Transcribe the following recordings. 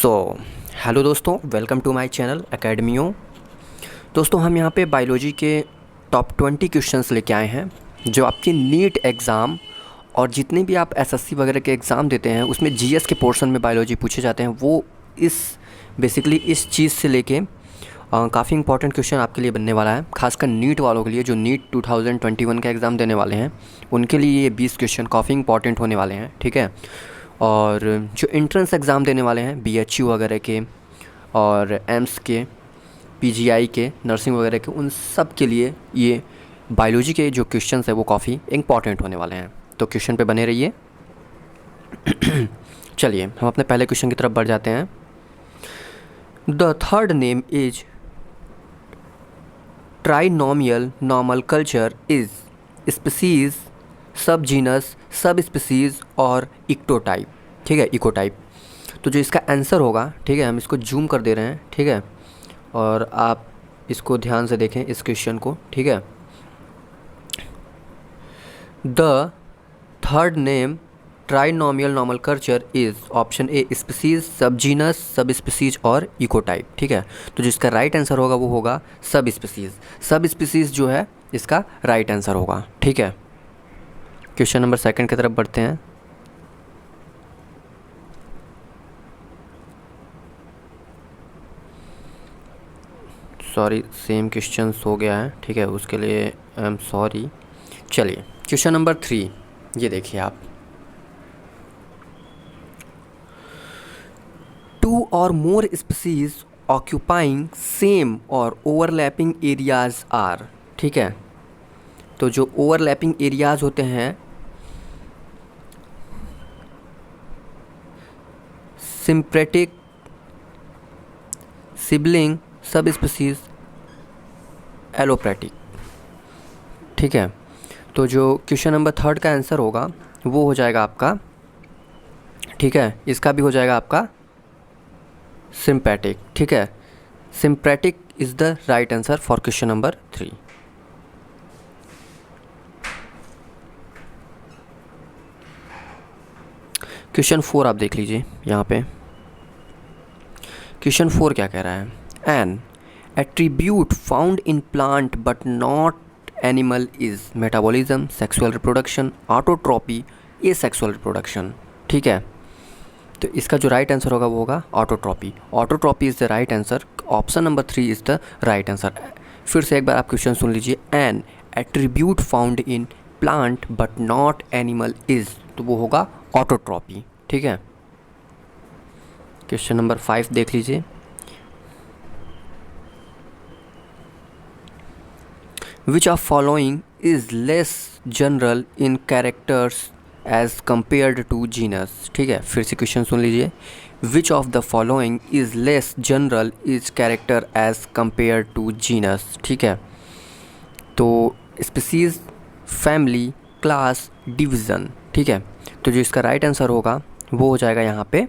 So hello दोस्तों, welcome to my channel एकेडमियो। दोस्तों, हम यहाँ पे बायोलॉजी के टॉप 20 क्वेश्चंस लेके आए हैं जो आपकी नीट एग्ज़ाम और जितने भी आप एसएससी वगैरह के एग्ज़ाम देते हैं उसमें जीएस के पोर्शन में बायोलॉजी पूछे जाते हैं। वो इस बेसिकली इस चीज़ से लेके काफ़ी इंपॉर्टेंट क्वेश्चन आपके लिए बनने वाला है, खासकर नीट वालों के लिए जो नीट 2021 का एग्ज़ाम देने वाले हैं उनके लिए ये 20 क्वेश्चन काफ़ी इंपॉर्टेंट होने वाले हैं। ठीक है, और जो एंट्रेंस एग्ज़ाम देने वाले हैं बीएचयू वगैरह के और एम्स के, पीजीआई के, नर्सिंग वगैरह के, उन सब के लिए ये बायोलॉजी के जो क्वेश्चंस है वो काफ़ी इंपॉर्टेंट होने वाले हैं। तो क्वेश्चन पे बने रहिए। चलिए हम अपने पहले क्वेश्चन की तरफ बढ़ जाते हैं। The third name is trinomial normal culture is species, सब जीनस, सब स्पीसीज़ और इक्टोटाइप। ठीक है, इकोटाइप। तो जो इसका आंसर होगा, ठीक है, हम इसको जूम कर दे रहे हैं। ठीक है, और आप इसको ध्यान से देखें इस क्वेश्चन को। ठीक है, the third name trinomial normal culture is option A species, सब जीनस, सब स्पीसीज़ और इकोटाइप। ठीक है, तो जिसका राइट आंसर होगा वो होगा सब स्पीसीज़। सब स्पीसीज़ जो है इसका राइट आंसर होगा। ठीक है, क्वेश्चन नंबर सेकंड की तरफ बढ़ते हैं। सॉरी, सेम क्वेश्चन हो गया है। ठीक है, उसके लिए आई एम सॉरी। चलिए क्वेश्चन नंबर 3, ये देखिए आप। 2 or more species occupying same और overlapping areas are। ठीक है, तो जो ओवरलैपिंग एरियाज़ होते हैं सिम्प्रेटिक, सिबलिंग, सब स्पीसीज, एलोप्रेटिक। ठीक है, तो जो क्वेश्चन नंबर 3 का आंसर होगा वो हो जाएगा आपका, ठीक है, इसका भी हो जाएगा आपका सिम्पैटिक। ठीक है, sympathetic is the right answer for question number 3। Question 4 आप देख लीजिए यहाँ पे। क्वेश्चन 4 क्या कह रहा है? An attribute found in plant but not animal is metabolism, sexual reproduction, autotrophy, asexual reproduction. ठीक है, तो इसका जो राइट आंसर होगा वो होगा autotrophy. Autotrophy is the right answer. Option number 3 is the right answer. फिर से एक बार आप क्वेश्चन सुन लीजिए। An attribute found in plant but not animal is, तो वो होगा ऑटोट्रॉपी। ठीक है, क्वेश्चन नंबर 5 देख लीजिए। Which of following is less general in characters as compared to genus. ठीक है, फिर से क्वेश्चन सुन लीजिए। Which of the following is less general is character as compared to genus. ठीक है, तो स्पीसीज, फैमिली, क्लास, डिवीज़न। ठीक है, तो जो इसका राइट आंसर होगा वो हो जाएगा यहाँ पे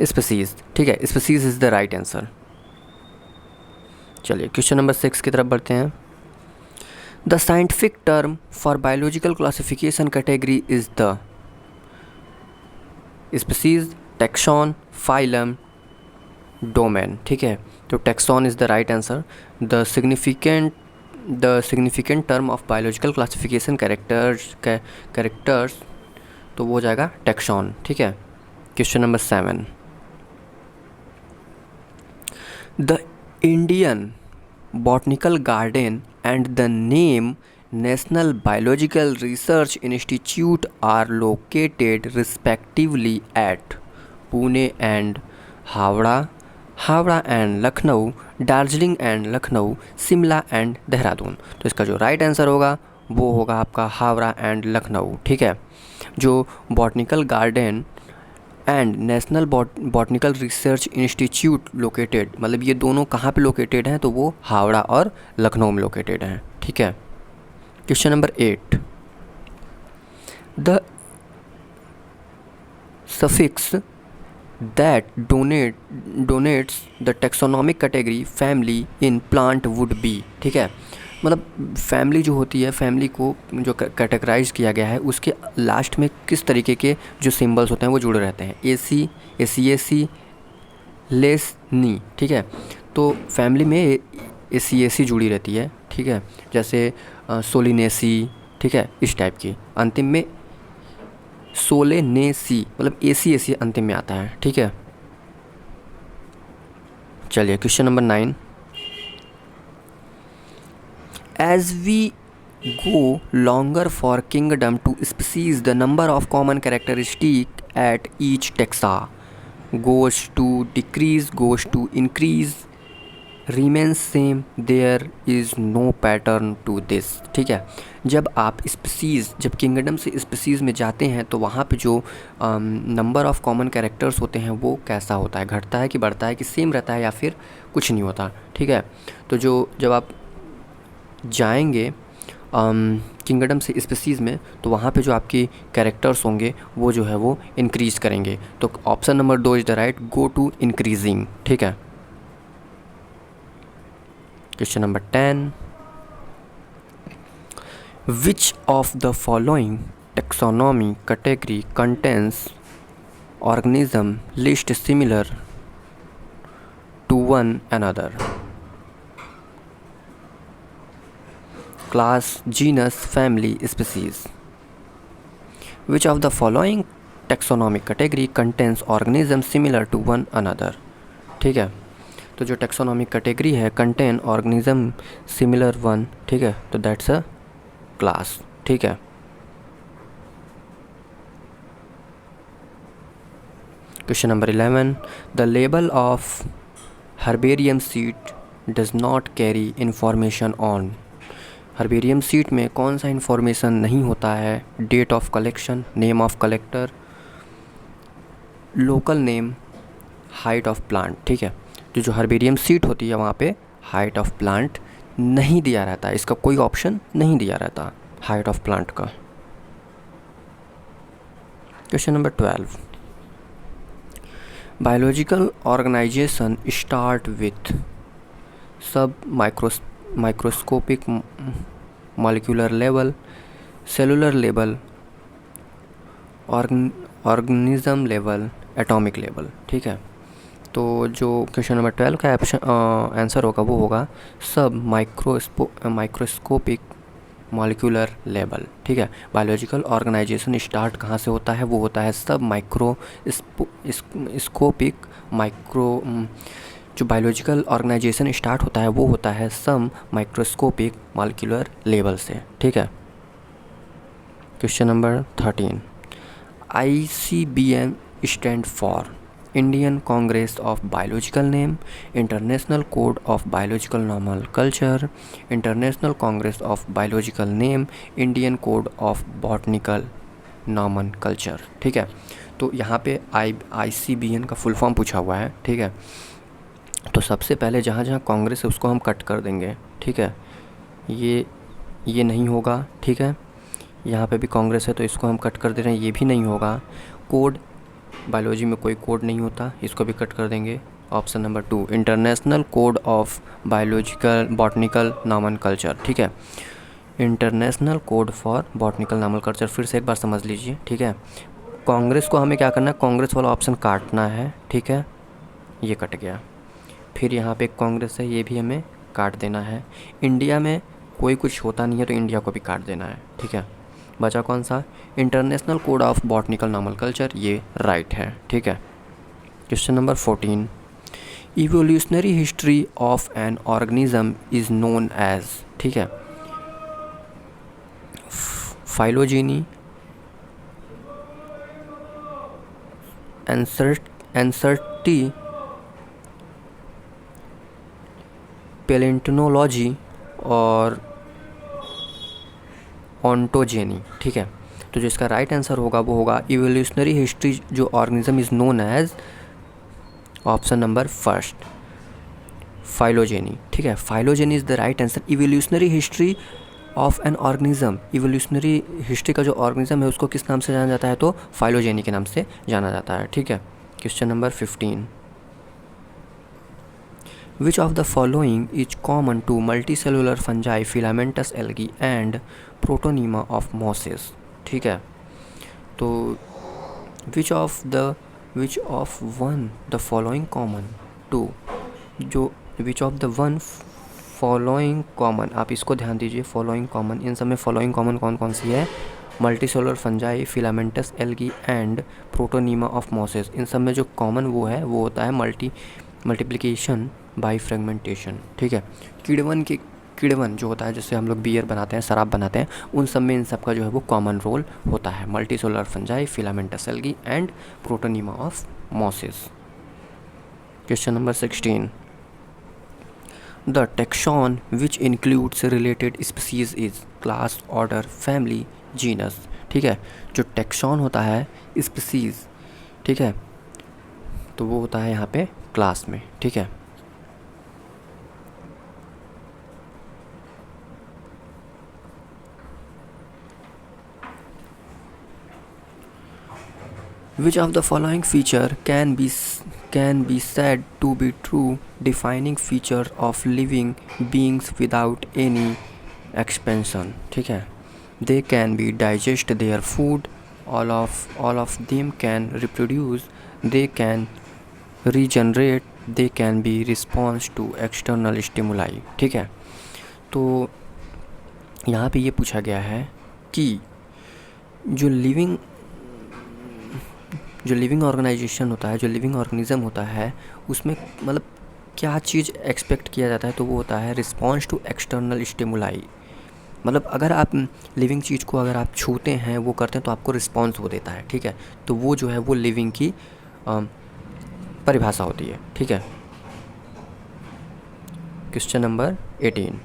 स्पीसीज। ठीक है, species is the right answer. चलिए क्वेश्चन नंबर 6 की तरफ बढ़ते हैं। The scientific term for biological classification category is the species, taxon, phylum, domain. ठीक है, तो taxon is the right answer. The significant term of biological classification characters, तो वो हो जाएगा टैक्सॉन। ठीक है, question number 7। The Indian botanical garden and the name national biological research institute are located respectively eight Pune and Howrah, Howrah and Lucknow, Darjeeling and Lucknow, Shimla and Dehradun. तो इसका जो right answer होगा वो होगा आपका हावड़ा एंड लखनऊ। ठीक है, जो botanical garden and national botanical research institute located, मतलब ये दोनों कहाँ पे लोकेटेड हैं, तो वो हावड़ा और लखनऊ में लोकेटेड हैं। ठीक है, question number 8। The suffix that donates the taxonomic category family in plant would be। ठीक है, मतलब फैमिली जो होती है, फैमिली को जो कैटेगराइज किया गया है उसके लास्ट में किस तरीके के जो सिंबल्स होते हैं वो जुड़े रहते हैं। एसी, एसी, लेस, नी, ठीक है। तो फैमिली में एसी जुड़ी रहती है, ठीक है, जैसे सोलिनेसी, ठीक है, इस टाइप की। अंतिम में सोलेनेसी मतलब एसी अंतिम में आता है, ठीक है। चलिए question number 9। As we go longer for kingdom to species, the number of common characteristic at each taxa goes to decrease, goes to increase, remains same, there is no pattern to this, ठीक है। जब आप species, जब kingdom से species में जाते हैं तो वहाँ पे जो नंबर ऑफ़ कॉमन कैरेक्टर्स होते हैं वो कैसा होता है, घटता है कि बढ़ता है कि सेम रहता है या फिर कुछ नहीं होता, ठीक है। तो जब आप जाएंगे किंगडम से स्पीसीज़ में तो वहाँ पे जो आपकी कैरेक्टर्स होंगे वो जो है वो इंक्रीज़ करेंगे। तो option number 2 is the right, go to increasing, ठीक है। Question number 10। Which of the following taxonomy category contains organism list similar to one another? Class, genus, family, species. Which of the following taxonomic category contains organisms similar to one another? ठीक है, तो जो taxonomic category है contain organism similar one, ठीक है, तो that's a class, ठीक है। Question number 11. The label of herbarium seed does not carry information on. Herbarium sheet में कौन सा इन्फॉर्मेशन नहीं होता है? Date of collection, name of collector, local name, height of plant, ठीक है। जो हर्बेरियम सीट होती है वहाँ पे हाइट ऑफ प्लांट नहीं दिया रहता, इसका कोई ऑप्शन नहीं दिया रहता हाइट ऑफ प्लांट का। Question number 12। Biological organisation start with sub microscopic molecular level, cellular level, organism level, atomic level, ठीक है। तो जो क्वेश्चन नंबर 12 का आंसर होगा वो होगा सब माइक्रोस्कोपिक मॉलिक्यूलर लेवल, ठीक है। बायोलॉजिकल ऑर्गेनाइजेशन स्टार्ट कहाँ से होता है? वो होता है सब माइक्रोस्कोपिक जो बायोलॉजिकल ऑर्गेनाइजेशन स्टार्ट होता है वो होता है सम माइक्रोस्कोपिक मॉलिक्यूलर लेवल से, ठीक है। Question number 13। ICBM stand for Indian Congress of biological name, international code of biological normal culture, international Congress of biological name, Indian code of botanical नॉमन culture, ठीक है। तो यहाँ पे ICBM का फुल फॉर्म पूछा हुआ है, ठीक है। तो सबसे पहले जहाँ जहाँ कांग्रेस है उसको हम कट कर देंगे, ठीक है। ये नहीं होगा, ठीक है। यहाँ पे भी कांग्रेस है तो इसको हम कट कर दे रहे हैं, ये भी नहीं होगा। कोड, बायोलॉजी में कोई कोड नहीं होता, इसको भी कट कर देंगे। Option number 2 international code of biological botanical नॉमन culture, ठीक है। International code for botanical नॉमन culture, फिर से एक बार समझ लीजिए, ठीक है। कांग्रेस को हमें क्या करना है? कांग्रेस वाला ऑप्शन काटना है, ठीक है। ये कट गया। फिर यहाँ पे कांग्रेस है, ये भी हमें काट देना है। इंडिया में कोई कुछ होता नहीं है तो इंडिया को भी काट देना है, ठीक है। बचा कौन सा? International code of botanical normal culture, ये राइट है, ठीक है। Question number 14। Evolutionary history of an organism is known as, ठीक है। फाइलोजेनी, एंसर्टी, पैलेंटोलॉजी और ऑन्टोजेनी, ठीक है। तो जो इसका राइट आंसर होगा वो होगा इवोल्यूशनरी हिस्ट्री जो organism is known as option number 1 phylogeny, ठीक है। Phylogeny is the right answer. Evolutionary history of an organism, evolutionary history का जो ऑर्गेनिज्म है उसको किस नाम से जाना जाता है? तो फाइलोजेनी के नाम से जाना जाता है, ठीक है। Question number 15। Which of the following is common to multicellular fungi, filamentous algae and protonema of mosses. ठीक है, तो which of one the following common to, जो which of the one following common, आप इसको ध्यान दीजिए, फॉलोइंग कॉमन, इन सब में फॉलोइंग कॉमन कौन कौन सी है? Multicellular fungi, filamentous algae and protonema of mosses. इन सब में जो कॉमन वो है वो होता है मल्टीप्लिकेशन बाय फ्रेगमेंटेशन। ठीक है, कीड़वन जो होता है, जिससे हम लोग बियर बनाते हैं, शराब बनाते हैं, उन सब में इन सब का जो है वो कॉमन रोल होता है, multicellular fungi, filamentous algae and protonema of mosses. Question number 16, the taxon which includes related species is class, order, family, genus. ठीक है, जो टैक्सॉन होता है स्पीसीज, ठीक है, तो वो होता है यहाँ पे क्लास में। ठीक है, which of the following feature can be said to be true defining feature of living beings without any expansion? ठीक है, they can be digest their food, all of them can reproduce, they can regenerate, they can be response to external stimuli। ठीक है, तो यहाँ पे ये पूछा गया है कि जो लिविंग ऑर्गेनाइजेशन होता है, जो लिविंग ऑर्गेनिज़म होता है, उसमें मतलब क्या चीज़ एक्सपेक्ट किया जाता है, तो वो होता है रिस्पॉन्स टू एक्सटर्नल स्टिमुलाई। मतलब अगर आप लिविंग चीज़ को अगर आप छूते हैं, वो करते हैं, तो आपको रिस्पॉन्स वो देता है। ठीक है, तो वो जो है वो लिविंग की परिभाषा होती है। ठीक है, question number 18,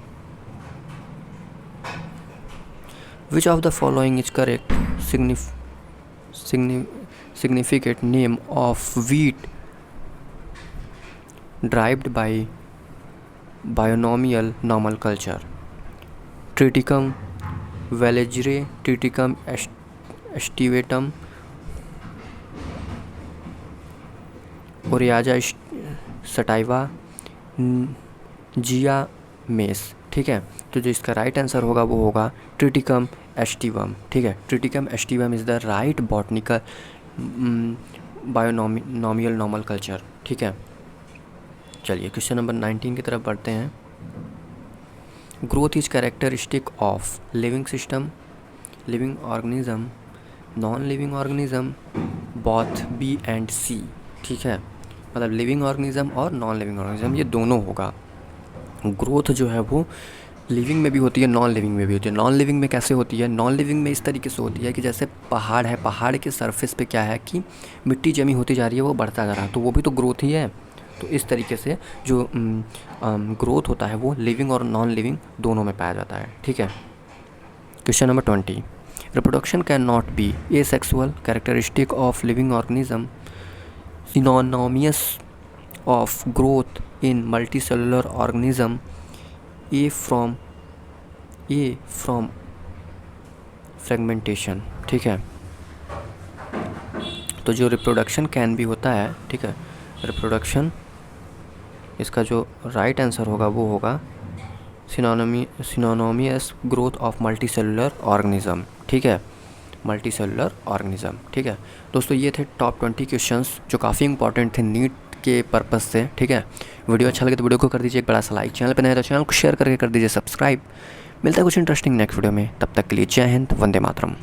which of the following is correct significant name of wheat derived by binomial normal culture? Triticum villagerae, Triticum aestivatum, Oreaja sativa, Gia mace। ठीक है, तो जो इसका राइट आंसर होगा वो होगा ट्रिटिकम एस्टिवम। ठीक है, Triticum aestivum is the right botanical binomial normal culture. ठीक है, चलिए क्वेश्चन नंबर 19 की तरफ बढ़ते हैं। Growth is characteristic of living system, living organism, non living organism, both B and C. ठीक है, मतलब लिविंग ऑर्गेनिज्म और नॉन लिविंग ऑर्गेनिज्म ये दोनों होगा। ग्रोथ जो है वो लिविंग में भी होती है, नॉन लिविंग में भी होती है। नॉन लिविंग में कैसे होती है? नॉन लिविंग में इस तरीके से होती है कि जैसे पहाड़ है, पहाड़ के सरफेस पे क्या है कि मिट्टी जमी होती जा रही है, वो बढ़ता जा रहा है, तो वो भी तो ग्रोथ ही है। तो इस तरीके से जो ग्रोथ होता है वो लिविंग और नॉन लिविंग दोनों में पाया जाता है। ठीक है, question number 20, reproduction can not be asexual, characteristic of living organism, synonymous of growth in multicellular organism, A from fragmentation. ठीक है, तो जो रिप्रोडक्शन कैन भी होता है, ठीक है, रिप्रोडक्शन, इसका जो राइट आंसर होगा वो होगा synonymous growth of multicellular organism. ठीक है, मल्टीसेलुलर ऑर्गेनिज्म। ठीक है दोस्तों, ये थे टॉप 20 क्वेश्चंस जो काफ़ी इंपॉर्टेंट थे नीट के पर्पज़ से। ठीक है, वीडियो अच्छा लगे तो वीडियो को कर दीजिए एक बड़ा सा लाइक, चैनल पर नए तो चैनल को शेयर करके कर दीजिए सब्सक्राइब। मिलता है कुछ इंटरेस्टिंग नेक्स्ट वीडियो में, तब तक के लिए जय हिंद, वंदे मातरम।